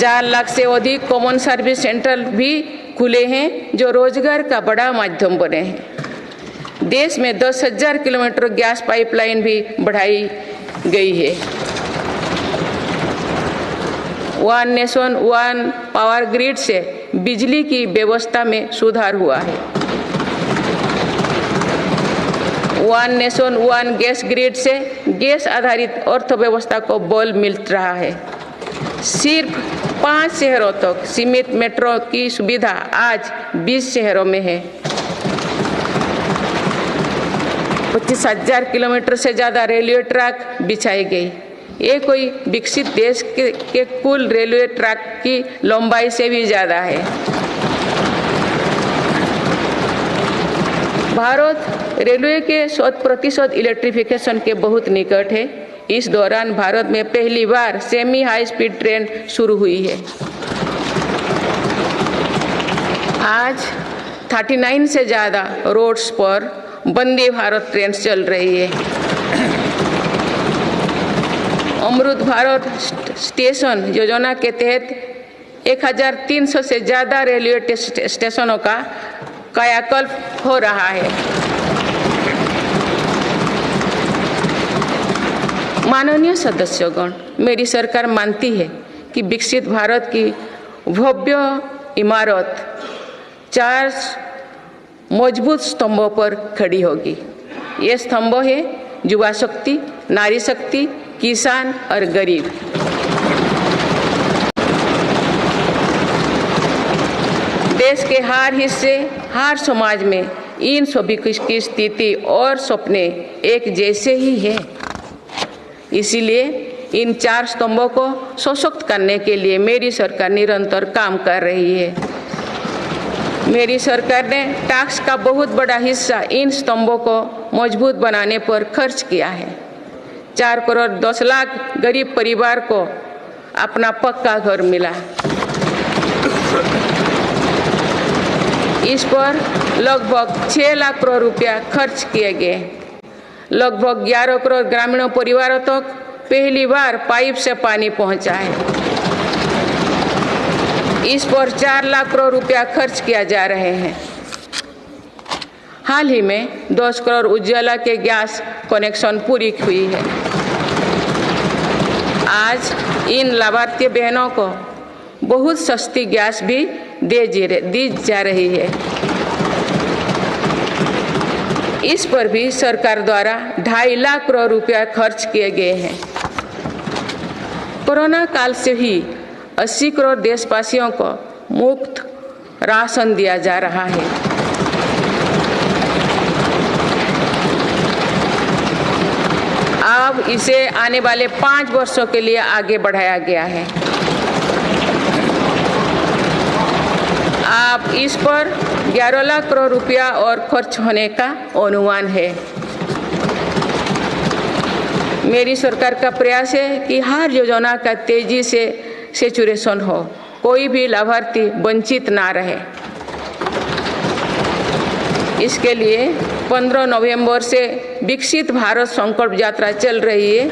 4 लाख से अधिक common service centre भी खुले हैं जो रोजगार का बड़ा माध्यम बने हैं। देश में 10,000 किलोमीटर गैस पाइपलाइन भी बढ़ाई गई है। One nation one power grid से बिजली की व्यवस्था में सुधार हुआ है। One nation one gas grid से गैस आधारित अर्थव्यवस्था को बल मिल रहा है। सिर्फ 5 शहरों तक सीमित मेट्रो की सुविधा आज 20 शहरों में है। 25,000 किलोमीटर से ज़्यादा रेलवे ट्रैक बिछाई गई। ये कोई विकसित देश के कुल रेलवे ट्रैक की लंबाई से भी ज़्यादा है। भारत रेलवे के 100% इलेक्ट्रिफिकेशन के बहुत निकट है। इस दौरान भारत में पहली बार सेमी हाई स्पीड ट्रेन शुरू हुई है। आज 39 से ज़्यादा रोड्स पर वंदे भारत ट्रेन चल रही है। अमृत भारत स्टेशन योजना के तहत 1,300 से ज़्यादा रेलवे स्टेशनों का कायाकल्प हो रहा है। माननीय सदस्यगण, मेरी सरकार मानती है कि विकसित भारत की भव्य इमारत 4 मजबूत स्तंभों पर खड़ी होगी। ये स्तंभ है युवा शक्ति, नारी शक्ति, किसान और गरीब। देश के हर हिस्से, हर समाज में इन सभी की स्थिति और सपने एक जैसे ही है। इसीलिए इन 4 स्तंभों को सशक्त करने के लिए मेरी सरकार निरंतर काम कर रही है। मेरी सरकार ने टैक्स का बहुत बड़ा हिस्सा इन स्तंभों को मजबूत बनाने पर खर्च किया है। 4 करोड़ 10 लाख गरीब परिवार को अपना पक्का घर मिला। इस पर लगभग 6 लाख करोड़ रुपया खर्च किए गए। लगभग 11 करोड़ ग्रामीण परिवारों तक पहली बार पाइप से पानी पहुंचा है। इस पर 4 लाख करोड़ रुपया खर्च किया जा रहे हैं। हाल ही में 10 करोड़ उज्ज्वला के गैस कनेक्शन पूरी हुई है। आज इन लाभार्थी बहनों को बहुत सस्ती गैस भी दी जा रही है। इस पर भी सरकार द्वारा 2.5 लाख करोड़ रुपया खर्च किए गए हैं। कोरोना काल से ही 80 करोड़ देशवासियों को मुफ्त राशन दिया जा रहा है। अब इसे आने वाले 5 वर्षों के लिए आगे बढ़ाया गया है। अब इस पर 11 लाख करोड़ रुपया और खर्च होने का अनुमान है। मेरी सरकार का प्रयास है कि हर योजना का तेजी से सैचुरेशन हो, कोई भी लाभार्थी वंचित ना रहे। इसके लिए 15 नवंबर से विकसित भारत संकल्प यात्रा चल रही है।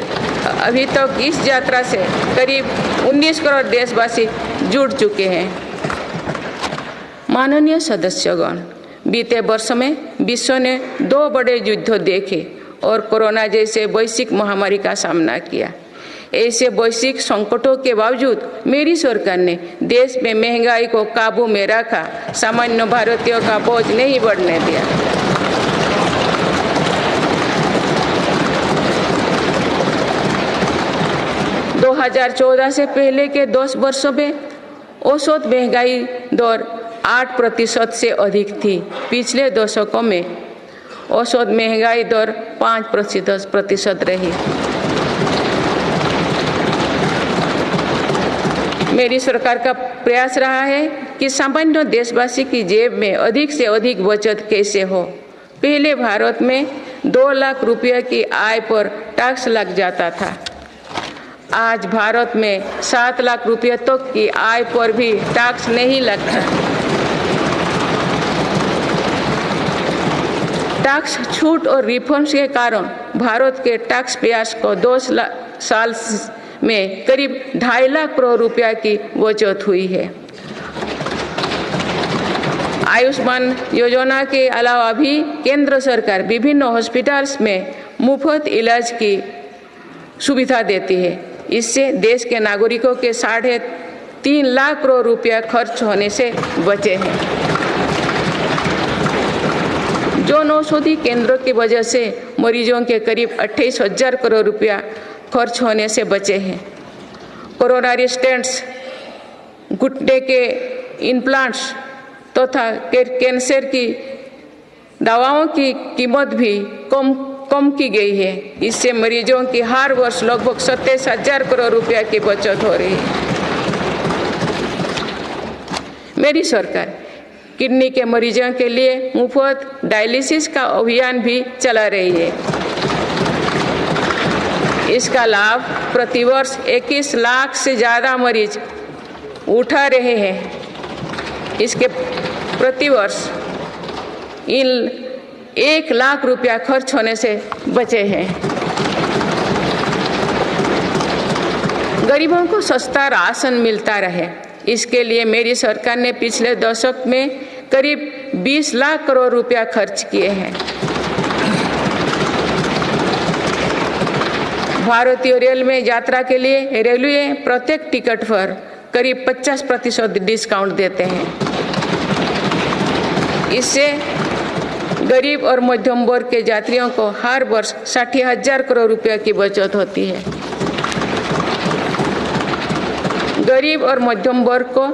अभी तक इस यात्रा से करीब 19 करोड़ देशवासी जुड़ चुके हैं। माननीय सदस्यगण, बीते वर्ष में विश्व ने 2 बड़े युद्ध देखे और कोरोना जैसे वैश्विक महामारी का सामना किया। ऐसे वैश्विक संकटों के बावजूद मेरी सरकार ने देश में महंगाई को काबू में रखा, सामान्य भारतीयों का बोझ नहीं बढ़ने दिया। दो 2014 से पहले के 10 वर्षों में औसत महंगाई दर 8% से अधिक थी। पिछले दशकों में औसत महंगाई दर 5% रही। मेरी सरकार का प्रयास रहा है कि सामान्य देशवासी की जेब में अधिक से अधिक बचत कैसे हो। पहले भारत में 2 लाख रुपये की आय पर टैक्स लग जाता था। आज भारत में 7 लाख रुपये तक की आय पर भी टैक्स नहीं लगता। टैक्स छूट और रिफॉर्म्स के कारण भारत के टैक्स पेयर्स को 2 साल में करीब 2.5 लाख करोड़ रुपया की बचत हुई है। आयुष्मान योजना के अलावा भी केंद्र सरकार विभिन्न हॉस्पिटल्स में मुफ्त इलाज की सुविधा देती है। इससे देश के नागरिकों के 3.5 लाख करोड़ रुपया खर्च होने से बचे हैं। जन औषधि केंद्रों की वजह से मरीजों के करीब 28,000 करोड़ रुपया खर्च होने से बचे हैं। कोरोनरी स्टेंट्स, घुटने के इम्प्लांट्स तथा कैंसर की दवाओं की कीमत भी कम की गई है। इससे मरीजों की हर वर्ष लगभग 27,000 करोड़ रुपया की बचत हो रही है। मेरी सरकार किडनी के मरीजों के लिए मुफ्त डायलिसिस का अभियान भी चला रही है। इसका लाभ प्रतिवर्ष 21 लाख से ज़्यादा मरीज उठा रहे हैं। इसके प्रतिवर्ष इन 1 लाख रुपया खर्च होने से बचे हैं। गरीबों को सस्ता राशन मिलता रहे, इसके लिए मेरी सरकार ने पिछले दशक में करीब 20 लाख करोड़ रुपया खर्च किए हैं। भारतीय रेल में यात्रा के लिए रेलवे प्रत्येक टिकट पर करीब 50% डिस्काउंट देते हैं। इससे गरीब और मध्यम वर्ग के यात्रियों को हर वर्ष 60,000 करोड़ रुपया की बचत होती है। गरीब और मध्यम वर्ग को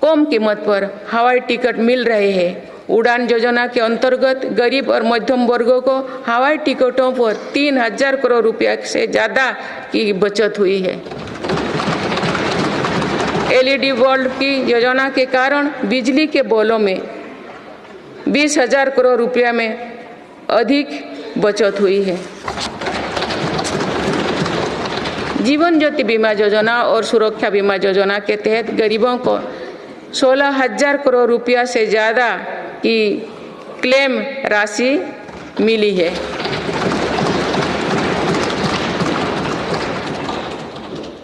कम कीमत पर हवाई टिकट मिल रहे हैं। उड़ान योजना के अंतर्गत गरीब और मध्यम वर्गों को हवाई टिकटों पर 3,000 करोड़ रुपया से ज़्यादा की बचत हुई है। LED बल्ब की योजना के कारण बिजली के बिलों में 20,000 करोड़ रुपया में अधिक बचत हुई है। जीवन ज्योति बीमा योजना और सुरक्षा बीमा योजना के तहत गरीबों को 16,000 करोड़ रुपया से ज़्यादा की क्लेम राशि मिली है।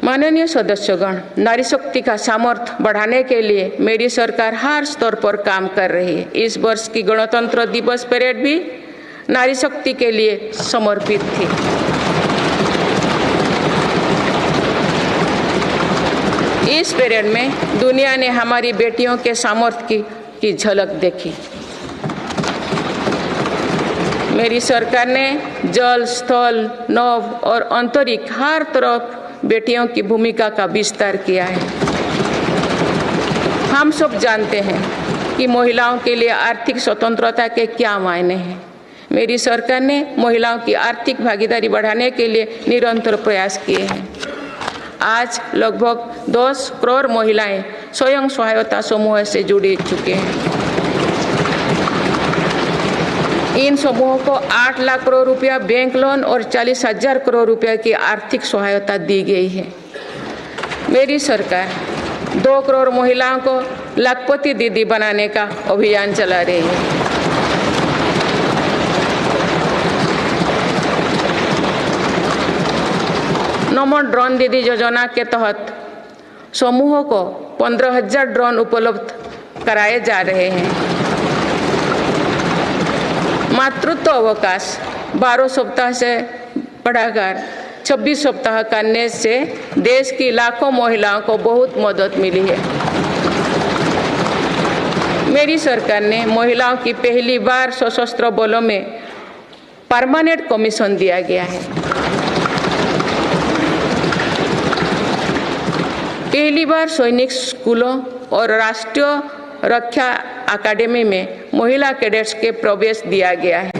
माननीय सदस्यगण, नारी शक्ति का सामर्थ्य बढ़ाने के लिए मेरी सरकार हर स्तर पर काम कर रही है। इस वर्ष की गणतंत्र दिवस परेड भी नारी शक्ति के लिए समर्पित थी। इस परेड में दुनिया ने हमारी बेटियों के सामर्थ्य की झलक देखी। मेरी सरकार ने जल, स्थल, नभ और अंतरिक्ष हर तरफ बेटियों की भूमिका का विस्तार किया है। हम सब जानते हैं कि महिलाओं के लिए आर्थिक स्वतंत्रता के क्या मायने हैं। मेरी सरकार ने महिलाओं की आर्थिक भागीदारी बढ़ाने के लिए निरंतर प्रयास किए हैं। आज लगभग 10 करोड़ महिलाएं स्वयं सहायता समूह से जुड़ चुके हैं। इन समूहों को 8 लाख करोड़ रुपया बैंक लोन और 40,000 करोड़ रुपया की आर्थिक सहायता दी गई है। मेरी सरकार 2 करोड़ महिलाओं को लाखपति दीदी बनाने का अभियान चला रही है। नमो ड्रोन दीदी योजना के तहत समूहों को 15,000 ड्रोन उपलब्ध कराए जा रहे हैं। मातृत्व अवकाश 12 सप्ताह से बढ़ाकर 26 सप्ताह करने से देश की लाखों महिलाओं को बहुत मदद मिली है। मेरी सरकार ने महिलाओं की पहली बार सशस्त्र बलों में परमानेंट कमीशन दिया गया है। पहली बार सैनिक स्कूलों और राष्ट्रीय रक्षा अकादमी में महिला कैडेट्स के प्रवेश दिया गया है।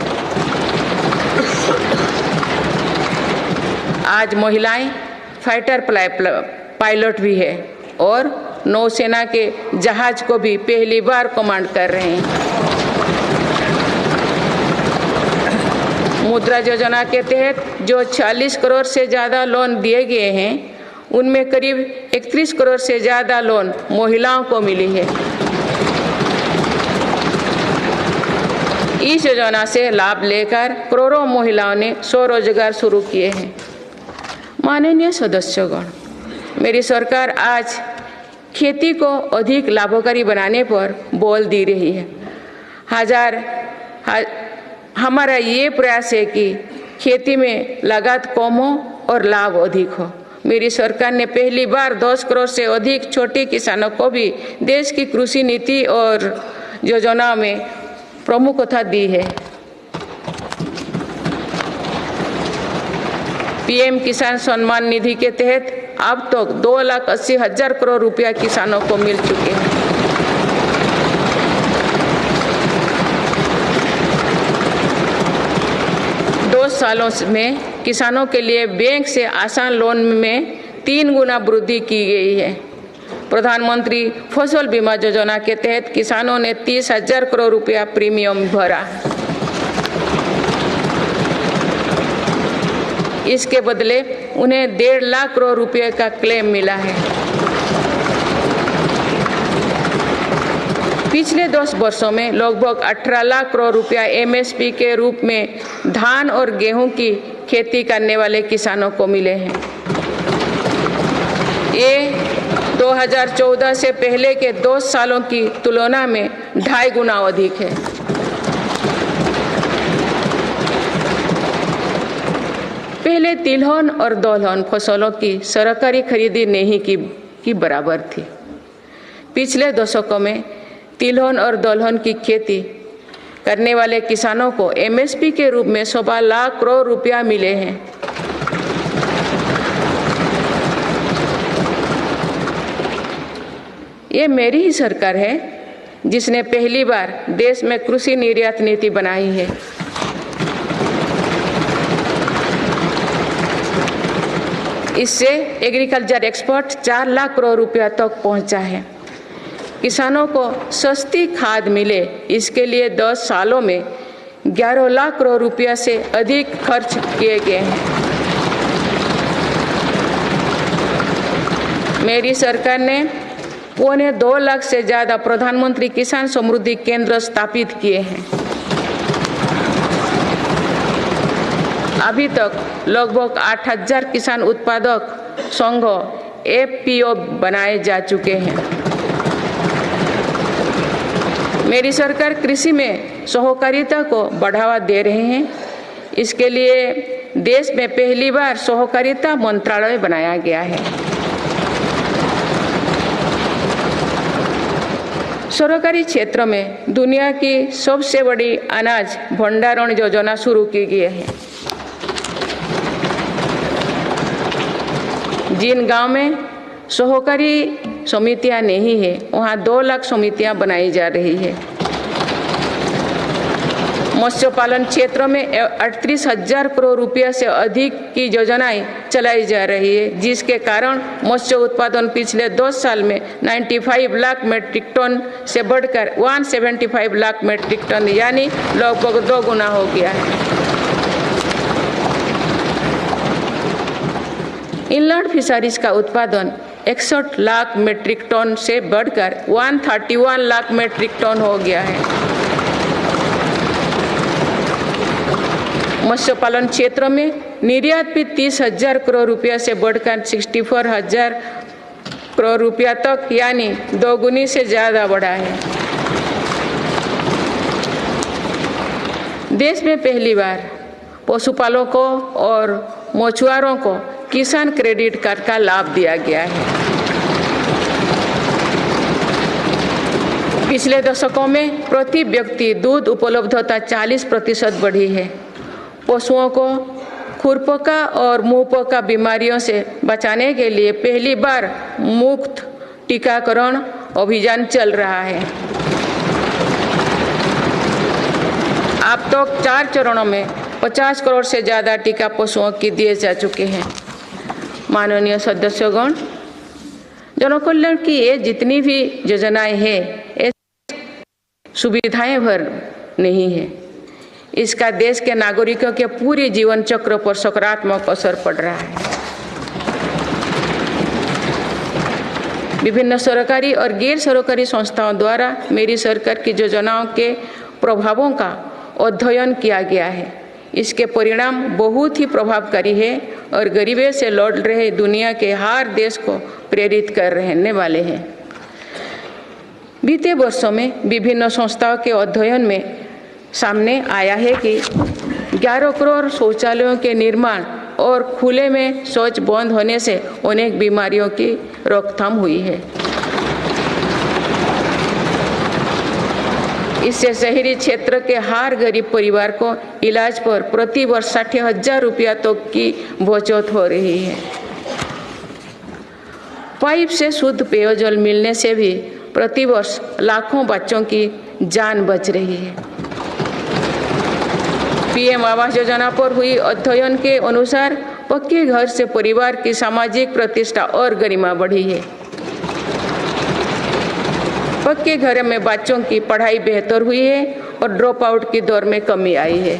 आज महिलाएं फाइटर पायलट भी है और नौसेना के जहाज को भी पहली बार कमांड कर रहे हैं। मुद्रा योजना के तहत जो 40 करोड़ से ज़्यादा लोन दिए गए हैं, उनमें करीब 31 करोड़ से ज़्यादा लोन महिलाओं को मिली है। इस योजना से लाभ लेकर करोड़ों महिलाओं ने स्वरोजगार शुरू किए हैं। माननीय सदस्यगण, मेरी सरकार आज खेती को अधिक लाभकारी बनाने पर बल दे रही है। हमारा ये प्रयास है कि खेती में लागत कम हो और लाभ अधिक हो। मेरी सरकार ने पहली बार 10 करोड़ से अधिक छोटे किसानों को भी देश की कृषि नीति और योजना में प्रमुखता दी है। पीएम किसान सम्मान निधि के तहत अब तक 2,80,000 करोड़ रुपया किसानों को मिल चुके हैं। सालों में किसानों के लिए बैंक से आसान लोन में 3 गुना वृद्धि की गई है। प्रधानमंत्री फसल बीमा योजना के तहत किसानों ने 30,000 करोड़ रुपया प्रीमियम भरा। इसके बदले उन्हें 1.5 लाख करोड़ रुपये का क्लेम मिला है। पिछले 10 वर्षों में लगभग 18 लाख करोड़ रुपया एमएसपी के रूप में धान और गेहूं की खेती करने वाले किसानों को मिले हैं। ये 2014 से पहले के 2 सालों की तुलना में 2.5 गुना अधिक है। पहले तिलहन और दलहन फसलों की सरकारी खरीदी नहीं की बराबर थी। पिछले दशकों में तिलहन और दलहन की खेती करने वाले किसानों को एमएसपी के रूप में 1.25 लाख करोड़ रुपया मिले हैं। ये मेरी ही सरकार है जिसने पहली बार देश में कृषि निर्यात नीति बनाई है। इससे एग्रीकल्चर एक्सपोर्ट 4 लाख करोड़ रुपया तक पहुंचा है। किसानों को सस्ती खाद मिले, इसके लिए 10 सालों में 11 लाख करोड़ रुपया से अधिक खर्च किए गए हैं। मेरी सरकार ने 1.25 लाख से ज़्यादा प्रधानमंत्री किसान समृद्धि केंद्र स्थापित किए हैं। अभी तक लगभग 8,000 किसान उत्पादक संघ एफपीओ बनाए जा चुके हैं। मेरी सरकार कृषि में सहकारिता को बढ़ावा दे रहे हैं। इसके लिए देश में पहली बार सहकारिता मंत्रालय बनाया गया है। सरकारी क्षेत्र में दुनिया की सबसे बड़ी अनाज भंडारण योजना शुरू की गई है। जिन गांव में सहकारी समितियां नहीं है, वहां 2 लाख समितियां बनाई जा रही है। मत्स्य पालन क्षेत्र में 38,000 करोड़ रुपया से अधिक की योजनाएं चलाई जा रही है, जिसके कारण मत्स्य उत्पादन पिछले 10 साल में 95 लाख मीट्रिक टन से बढ़कर 175 लाख मीट्रिक टन यानी लगभग 2 गुना हो गया है। इनलैंड फिशरीज का उत्पादन 61 लाख मीट्रिक टन से बढ़कर 131 लाख मीट्रिक टन हो गया है। मत्स्य पालन क्षेत्र में निर्यात भी 30,000 करोड़ रुपया से बढ़कर 64,000 करोड़ रुपया तक यानी 2 गुनी से ज़्यादा बढ़ा है। देश में पहली बार पशुपालकों और मछुआरों को किसान क्रेडिट कार्ड का लाभ दिया गया है। पिछले दशकों में प्रति व्यक्ति दूध उपलब्धता 40% बढ़ी है। पशुओं को खुरपका और मुंहपका बीमारियों से बचाने के लिए पहली बार मुफ्त टीकाकरण अभियान चल रहा है। अब तक 4 चरणों में 50 करोड़ से ज़्यादा टीका पशुओं की दिए जा चुके हैं। माननीय सदस्यगण, जनकल्याण की ये जितनी भी योजनाएं हैं, ये सुविधाएं भर नहीं है। इसका देश के नागरिकों के पूरे जीवन चक्र पर सकारात्मक असर पड़ रहा है। विभिन्न सरकारी और गैर सरकारी संस्थाओं द्वारा मेरी सरकार की योजनाओं के प्रभावों का अध्ययन किया गया है। इसके परिणाम बहुत ही प्रभावकारी है और गरीबी से लड़ रहे दुनिया के हर देश को प्रेरित कर रहने वाले हैं। बीते वर्षों में विभिन्न संस्थाओं के अध्ययन में सामने आया है कि 11 करोड़ शौचालयों के निर्माण और खुले में शौच बंद होने से अनेक बीमारियों की रोकथाम हुई है। इससे शहरी क्षेत्र के हर गरीब परिवार को इलाज पर प्रति वर्ष 60,000 रुपया तक की बचत हो रही है। पाइप से शुद्ध पेयजल मिलने से भी प्रतिवर्ष लाखों बच्चों की जान बच रही है। पीएम आवास योजना पर हुई अध्ययन के अनुसार पक्के घर से परिवार की सामाजिक प्रतिष्ठा और गरिमा बढ़ी है। पक्के घर में बच्चों की पढ़ाई बेहतर हुई है और ड्रॉप आउट की दर में कमी आई है।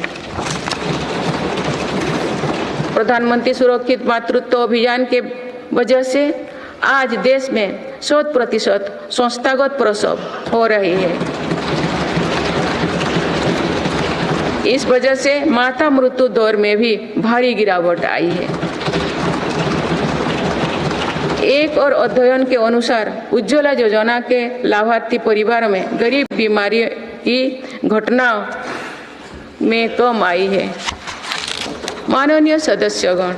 प्रधानमंत्री सुरक्षित मातृत्व अभियान के वजह से आज देश में 100% संस्थागत प्रसव हो रही है। इस वजह से माता मृत्यु दर में भी भारी गिरावट आई है। एक और अध्ययन के अनुसार उज्ज्वला योजना के लाभार्थी परिवारों में गरीब बीमारी की घटनाओं में कम आई है। माननीय सदस्यगण,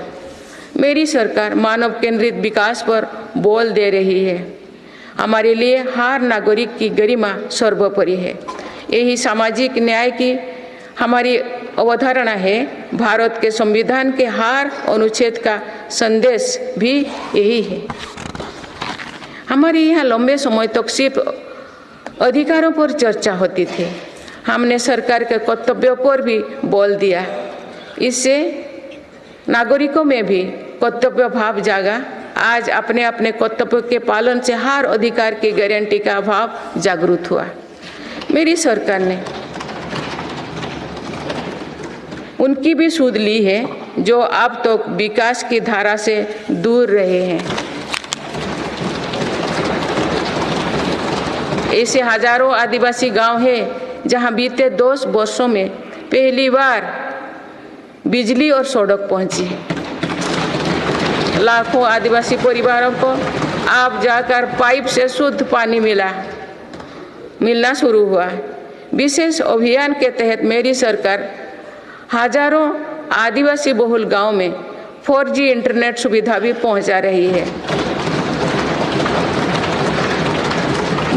मेरी सरकार मानव केंद्रित विकास पर बल दे रही है। हमारे लिए हर नागरिक की गरिमा सर्वोपरि है। यही सामाजिक न्याय की हमारी अवधारणा है। भारत के संविधान के हर अनुच्छेद का संदेश भी यही है। हमारे यहाँ लंबे समय तक सिर्फ अधिकारों पर चर्चा होती थी। हमने सरकार के कर्तव्यों पर भी बल दिया। इससे नागरिकों में भी कर्तव्य भाव जागा। आज अपने अपने कर्तव्य के पालन से हर अधिकार की गारंटी का भाव जागृत हुआ। मेरी सरकार ने उनकी भी सुध ली है जो अब तक विकास की धारा से दूर रहे हैं। ऐसे हजारों आदिवासी गांव हैं जहां बीते 10 वर्षों में पहली बार बिजली और सड़क पहुंची है। लाखों आदिवासी परिवारों को अब जाकर पाइप से शुद्ध पानी मिलना शुरू हुआ। विशेष अभियान के तहत मेरी सरकार हजारों आदिवासी बहुल गांव में 4G इंटरनेट सुविधा भी पहुंचा रही है।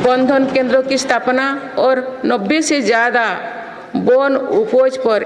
बंधन केंद्रों की स्थापना और 90 से ज्यादा वन उपज पर